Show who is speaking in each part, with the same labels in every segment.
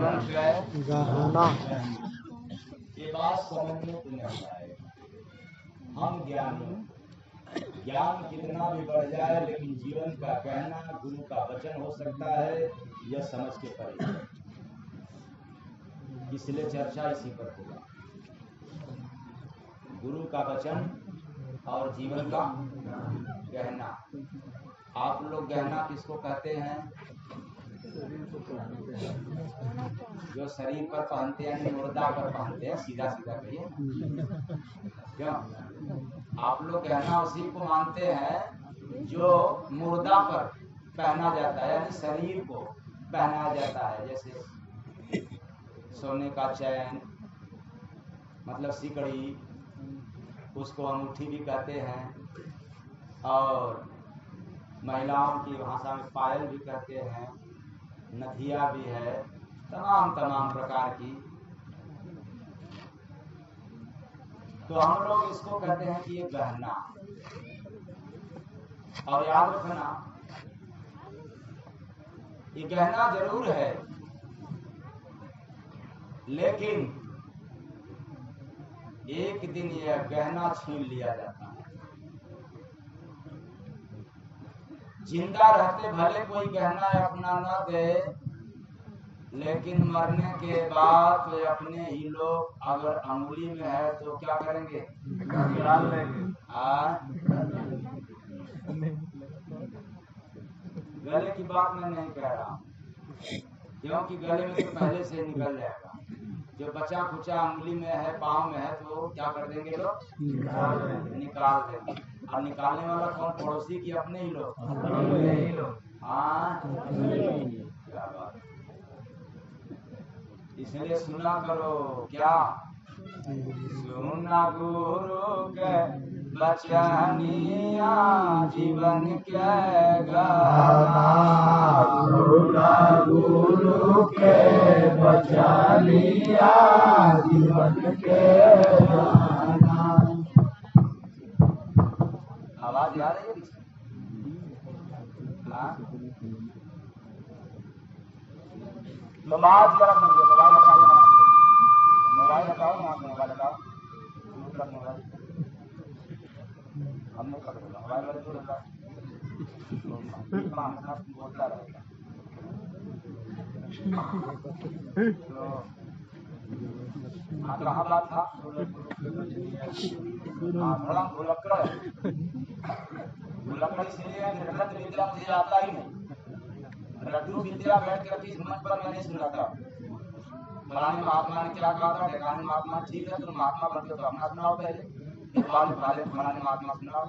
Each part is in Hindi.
Speaker 1: जीवन का
Speaker 2: गहना।
Speaker 1: ये बात समझ में तो नहीं आएगा। हम ज्ञान कितना भी बढ़ जाए, लेकिन जीवन का कहना गुरु का वचन हो सकता है, यह समझ के परे। इसलिए चर्चा इसी पर होगा। गुरु का वचन और जीवन का गहना। आप लोग गहना किसको कहते हैं? जो शरीर पर पहनते हैं, मुर्दा पर पहनते हैं। सीधा सीधा कहिए। क्यों आप लोग गहना उसी को मानते हैं जो मुर्दा पर पहना जाता है, यानी शरीर को पहनाया जाता है। जैसे सोने का चैन, मतलब सिकड़ी, उसको अंगूठी भी कहते हैं, और महिलाओं की भाषा में पायल भी कहते हैं, नथिया भी है, तमाम प्रकार की। तो हम लोग इसको कहते हैं कि ये गहना। और याद रखना, ये गहना जरूर है, लेकिन एक दिन यह गहना छीन लिया जाता है। जिंदा रहते भले कोई गहना अपना न दे, लेकिन मरने के बाद तो अपने ही लोग, अगर अंगुली में है तो क्या करेंगे? निकाल लेंगे। गले की बात मैं नहीं कह रहा, क्योंकि गले में तो पहले से निकल जाएगा। जो बचा खुचा अंगुली में है, पाँव में है, तो क्या कर देंगे लोग? निकाल देंगे। और निकालने वाला कौन? पड़ोसी की अपने ही लोग। हाँ, क्या बात। इसलिए सुना करो। क्या सुना गुरु के बचनिया, जीवन के गहना।
Speaker 2: सुना गुरु के बचनिया, जीवन के गहना।
Speaker 1: आवाज आ रही है? नमाज जरा मुझे मोबाइल हटाओ, मोबाइल हटाओ। हम नहीं पकड़ेगा मोबाइल वाले को, बोलता रहेगा। तो कहाँ बात था? थोड़ा भुलक्कड़ इसलिए निर्गत विद्या मुझे आता ही नहीं। रटू विद्या बैठ कर किस मंच पर मैंने सुना था। फलाने महात्मा ने क्या कहा था, ढेकाने महात्मा। ठीक है, तुम महात्मा बनते तो अपना सुनाओ पहले, फलाने महात्मा सुनाओ।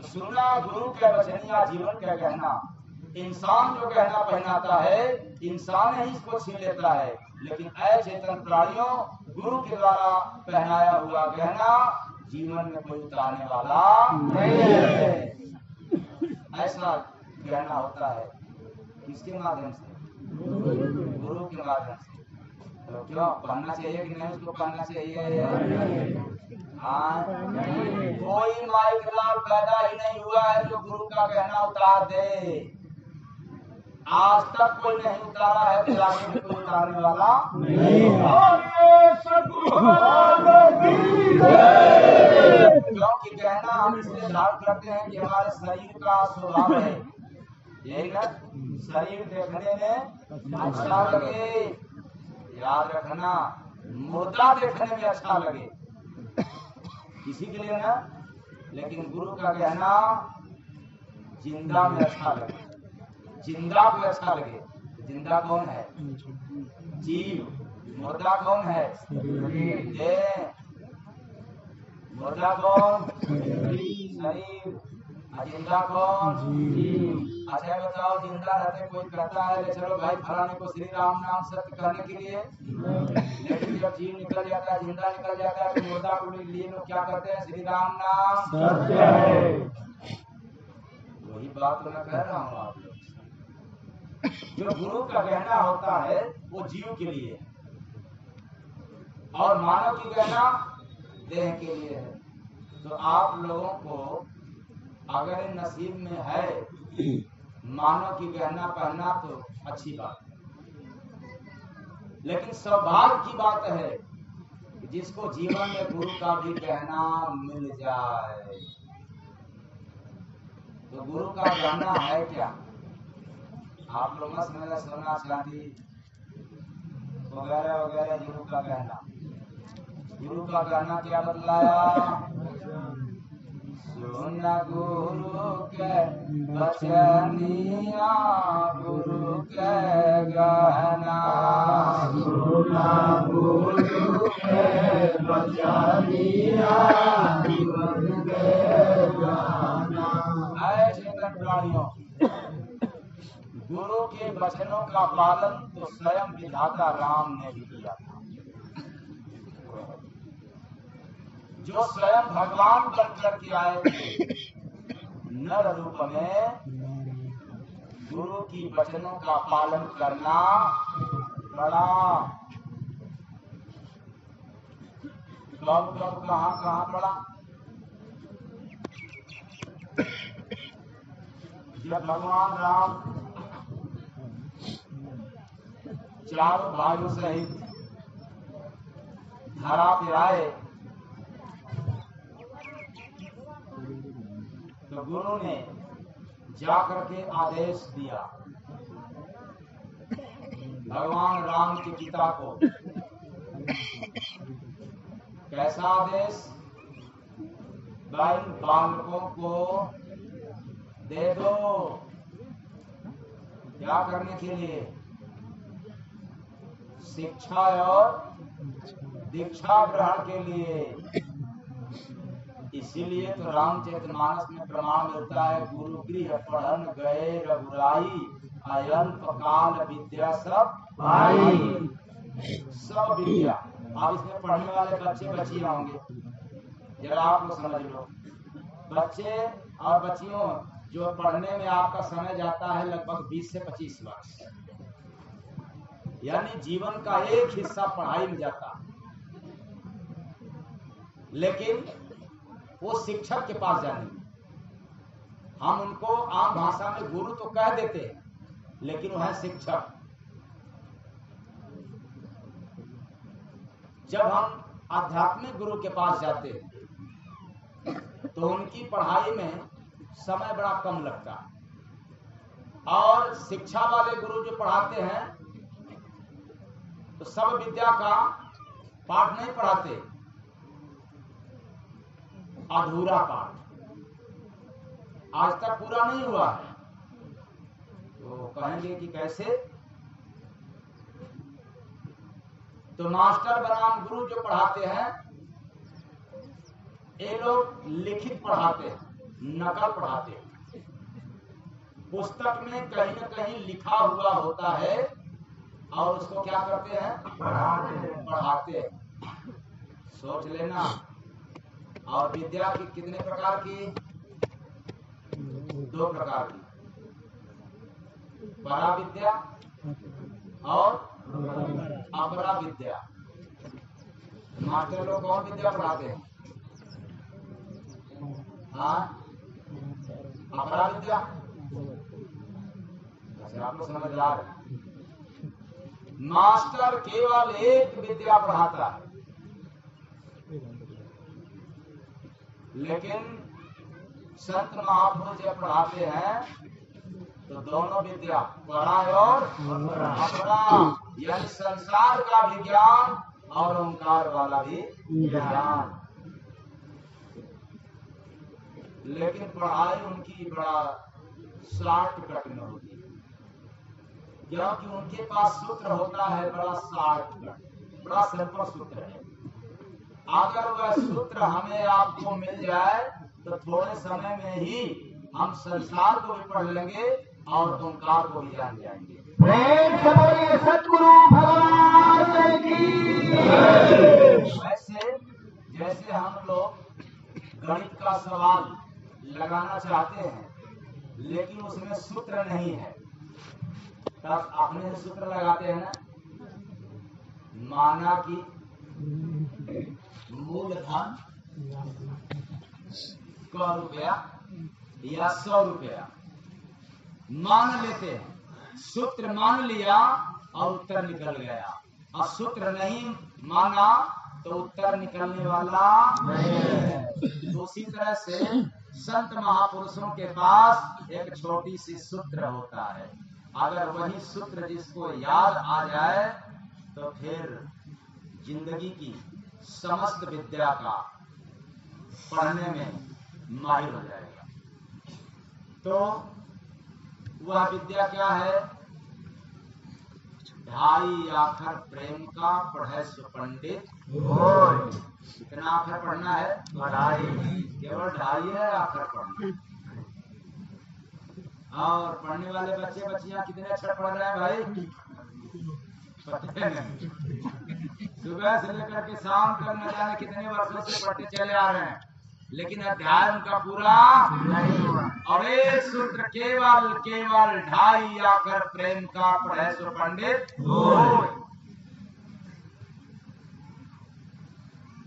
Speaker 1: सुनना गुरु के वचनिया, जीवन का गहना। इंसान जो गहना पहनाता है, इंसान ही इसको छीन लेता है, लेकिन अचेतन प्राणियों गुरु के द्वारा पहनाया हुआ गहना जीवन में कोई उतारने वाला नहीं है। ऐसा गहना होता है किसके माध्यम से? गुरु के माध्यम से। तो क्यों पहनना चाहिए कि नहीं? उसको पहनना चाहिए। हाँ, कोई माइक लाल पैदा ही नहीं हुआ है जो गुरु का गहना उतार दे। आज तक कोई नहीं उतारा है, तो आगे भी कोई उतारने वाला नहीं। क्योंकि गहना हम इसलिए धारण करते हैं कि हमारे शरीर का स्वभाव है, यही ना, शरीर देखने में अच्छा लगे। याद रखना, मुर्दा देखने में अच्छा लगे, किसी के लिए ना, लेकिन गुरु का गहना जिंदा में अच्छा लगे। जिंदा को अच्छा लगे। जिंदा कौन है? जीव। मुर्दा कौन है? मुर्दा कौन? शरीर। जिंदा कौन? जीव। अच्छा बताओ, जिंदा रहते कोई कहता है चलो भाई फलाने को श्री राम नाम सत्य करने के लिए, लेकिन जब जीव निकल जाता है, जिंदा निकल जाता है, तो मुर्दा को लिए लोग क्या करते हैं? श्री राम नाम सत्य है। वही बात तो मैं कह रहा हूँ आप लोग। जो गुरु का गहना होता है वो जीव के लिए, और मानव की गहना देह के लिए है। तो आप लोगों को अगर नसीब में है मानव की गहना पहनना तो अच्छी बात है, लेकिन सौभाग्य की बात है कि जिसको जीवन में गुरु का भी कहना मिल जाए। तो गुरु का कहना है क्या? आप लोग मत समझना सोना चांदी वगैरह वगैरह गुरु का कहना। गुरु का कहना क्या बतलाया? सुन गुरु के बचनिया, गुरु के कहना।
Speaker 2: सुन गुरु के बचनिया, गुरु के कहना।
Speaker 1: ऐसे प्राणियों, गुरु के वचनों का पालन तो स्वयं विधाता राम ने भी किया था। जो स्वयं भगवान बनकर के आए थे नर रूप में, गुरु की वचनों का पालन करना बड़ा कब कब कहाँ पड़ा? जब भगवान राम चारों भाइयों सहित धरा पे आए तो गुरु ने जाकर के आदेश दिया भगवान राम के पिता को। कैसा आदेश? इन बालकों को दे दो। क्या करने के लिए? शिक्षा और दीक्षा ग्रहण के लिए। इसीलिए तो रामचरितमानस में प्रमाण मिलता है, गुरु गृह पढ़न गए रघुराई, अयंत काल विद्या सब भाई। सब विद्या। आप इसमें पढ़ने वाले बच्चे बच्चियां होंगे, जरा आप लोग समझ लो। बच्चे और बच्चियों, जो पढ़ने में आपका समय जाता है लगभग 20 से 25 वर्ष, यानी जीवन का एक हिस्सा पढ़ाई में जाता है। लेकिन वो शिक्षक के पास जाने, हम उनको आम भाषा में गुरु तो कह देते हैं, लेकिन वो है शिक्षक। जब हम आध्यात्मिक गुरु के पास जाते हैं तो उनकी पढ़ाई में समय बड़ा कम लगता है, और शिक्षा वाले गुरु जो पढ़ाते हैं तो सब विद्या का पाठ नहीं पढ़ाते, अधूरा पाठ आज तक पूरा नहीं हुआ है। तो कहेंगे कि कैसे? तो मास्टर बनाम गुरु जो पढ़ाते हैं, ये लोग लिखित पढ़ाते हैं, नकल पढ़ाते हैं। पुस्तक में कहीं न कहीं लिखा हुआ होता है और उसको क्या करते हैं? पढ़ाते हैं। सोच लेना। और विद्या की कितने प्रकार की? 2 प्रकार की, परा विद्या और अपरा विद्या। मास्टर लोग कौन विद्या पढ़ाते हैं? हाँ, अपरा विद्या। आप लोग समझ ला रहे? मास्टर केवल एक विद्या पढ़ाता है, लेकिन संत महापुरुष जब पढ़ाते हैं तो दोनों विद्या, परा और अपरा, यानी संसार का विज्ञान और ओंकार वाला भी ज्ञान। लेकिन पढ़ाई उनकी बड़ा शॉर्टकट में होती है, क्योंकि उनके पास सूत्र होता है बड़ा शॉर्टकट, बड़ा सिंपल सूत्र है। अगर वह सूत्र हमें आपको मिल जाए तो थोड़े समय में ही हम संसार को भी पढ़ लेंगे और ओंकार को भी जान जाएंगे।
Speaker 2: सतगुरु भगवान की।
Speaker 1: वैसे जैसे हम लोग गणित का सवाल लगाना चाहते हैं, लेकिन उसमें सूत्र नहीं है, तब अपने सूत्र लगाते हैं ना। माना कि मूलधन 100 रुपया या 100 रुपया मान लेते हैं, सूत्र मान लिया और उत्तर निकल गया। और सूत्र नहीं माना तो उत्तर निकलने वाला नहीं है। तो उसी तरह से संत महापुरुषों के पास एक छोटी सी सूत्र होता है, अगर वही सूत्र जिसको याद आ जाए तो फिर जिंदगी की समस्त विद्या का पढ़ने में माहिर हो जाएगा। तो वह विद्या क्या है? ढाई आखर प्रेम का पढ़े सो पंडित। कितना आखर पढ़ना है? ढाई। केवल ढाई है आखर पढ़ना। और पढ़ने वाले बच्चे बच्चियां कितने अक्षर पढ़ रहे हैं भाई? पता नहीं। सुबह से लेकर के शाम तक न जाने कितने वर्षों से पढ़ते चले आ रहे हैं, लेकिन अध्याय उनका पूरा नहीं हुआ। और एक सूत्र केवल केवल ढाई आकर प्रेम का पढ़े सो पंडित होय।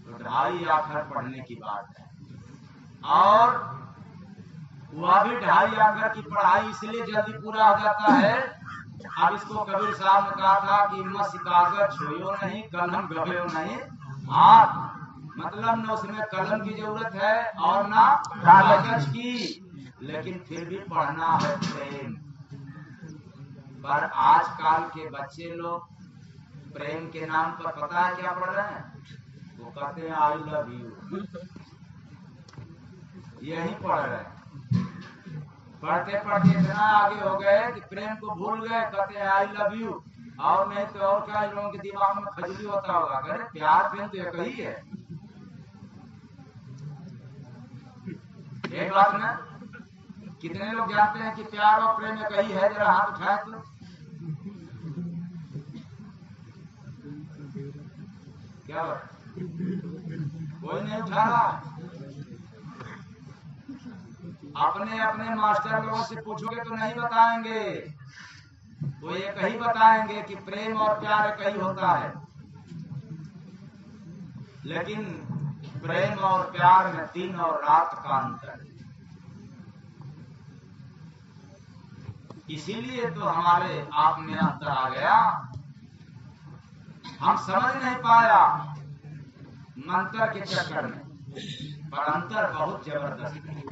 Speaker 1: तो ढाई आखर पढ़ने की बात है, और वह भी ढाई आखर की पढ़ाई इसलिए जल्दी पूरा हो जाता है। अब इसको कबीर साहब ने कहा था कि मस कागज छोयो नहीं कलम गभयो नहीं हाथ, मतलब न उसमें कलम की जरूरत है और ना कागज की, लेकिन फिर भी पढ़ना है प्रेम। पर आजकल के बच्चे लोग प्रेम के नाम पर पता है क्या पढ़ रहे हैं? वो कहते हैं आई लव यू, यही पढ़ रहे हैं। पढ़ते पढ़ते इतना आगे हो गए कि प्रेम को भूल गए, कहते हैं आई लव यू। और नहीं तो और क्या, लोगों के दिमाग में खजली होता होगा, अरे प्यार प्रेम तो एक ही है। एक बात ना, कितने लोग जानते हैं कि प्यार और प्रेम एक ही है? जरा हाथ उठाए तो। क्या बात? कोई नहीं उठा रहा। अपने अपने मास्टर लोगों से पूछोगे तो नहीं बताएंगे, वो एक ही बताएंगे कि प्रेम और प्यार एक ही होता है। लेकिन प्रेम और प्यार में दिन और रात का अंतर है। इसीलिए तो हमारे आप में अंतर आ गया। हम समझ नहीं पाया मंत्र के चक्कर में, पर अंतर बहुत जबरदस्त है।